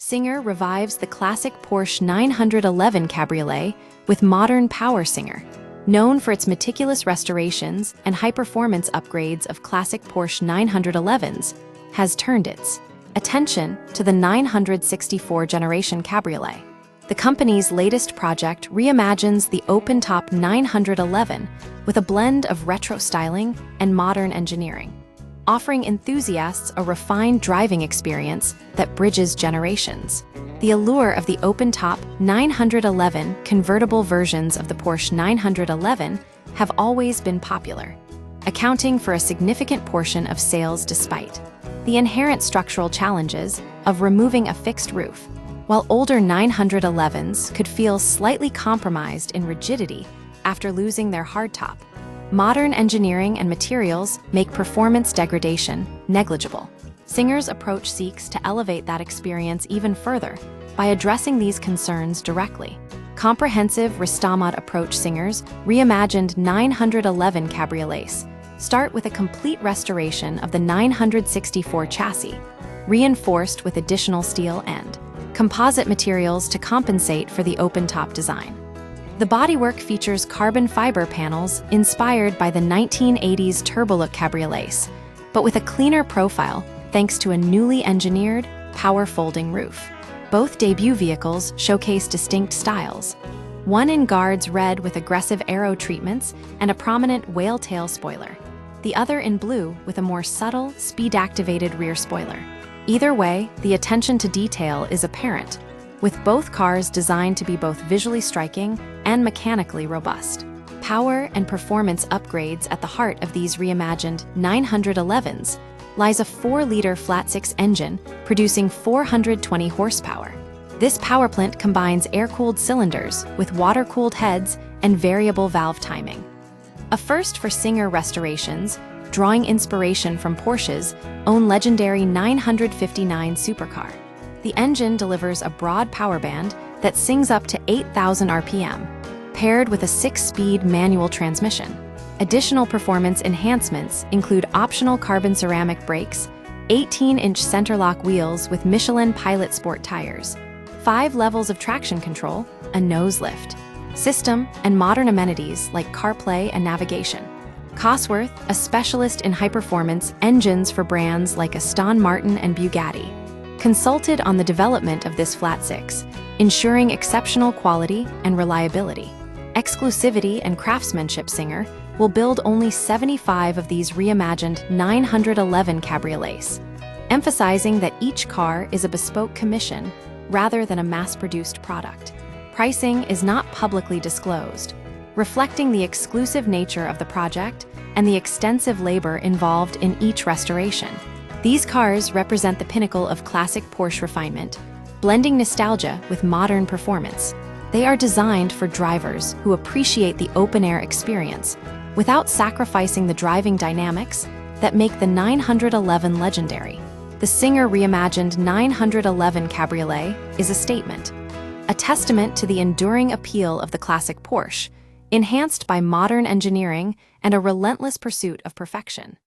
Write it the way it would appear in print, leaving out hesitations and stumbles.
Singer revives the classic Porsche 911 Cabriolet with modern power Singer. Known for its meticulous restorations and high-performance upgrades of classic Porsche 911s, has turned its attention to the 964 generation Cabriolet. The company's latest project reimagines the open-top 911 with a blend of retro styling and modern engineering, offering enthusiasts a refined driving experience that bridges generations. The allure of the open-top 911 convertible versions of the Porsche 911 have always been popular, accounting for a significant portion of sales despite the inherent structural challenges of removing a fixed roof. While older 911s could feel slightly compromised in rigidity after losing their hardtop, modern engineering and materials make performance degradation negligible. Singer's approach seeks to elevate that experience even further by addressing these concerns directly. Comprehensive Restamod approach Singer's reimagined 911 Cabriolets start with a complete restoration of the 964 chassis, reinforced with additional steel and composite materials to compensate for the open-top design. The bodywork features carbon fiber panels inspired by the 1980s Turbolook Cabriolets, but with a cleaner profile thanks to a newly engineered, power-folding roof. Both debut vehicles showcase distinct styles, one in Guards red with aggressive aero treatments and a prominent whale tail spoiler, the other in blue with a more subtle, speed-activated rear spoiler. Either way, the attention to detail is apparent, with both cars designed to be both visually striking and mechanically robust. Power and performance upgrades at the heart of these reimagined 911s lies a 4-liter flat-six engine producing 420 horsepower. This power plant combines air-cooled cylinders with water-cooled heads and variable valve timing. A first for Singer restorations, drawing inspiration from Porsche's own legendary 959 supercar. The engine delivers a broad power band that sings up to 8,000 RPM, paired with a 6-speed manual transmission. Additional performance enhancements include optional carbon ceramic brakes, 18-inch center-lock wheels with Michelin Pilot Sport tires, 5 levels of traction control, a nose lift system, and modern amenities like CarPlay and navigation. Cosworth, a specialist in high-performance engines for brands like Aston Martin and Bugatti, consulted on the development of this flat-six, ensuring exceptional quality and reliability. Exclusivity and craftsmanship Singer will build only 75 of these reimagined 911 Cabriolets, emphasizing that each car is a bespoke commission rather than a mass-produced product. Pricing is not publicly disclosed, reflecting the exclusive nature of the project and the extensive labor involved in each restoration. These cars represent the pinnacle of classic Porsche refinement, blending nostalgia with modern performance. They are designed for drivers who appreciate the open-air experience without sacrificing the driving dynamics that make the 911 legendary. The Singer reimagined 911 Cabriolet is a statement, a testament to the enduring appeal of the classic Porsche, enhanced by modern engineering and a relentless pursuit of perfection.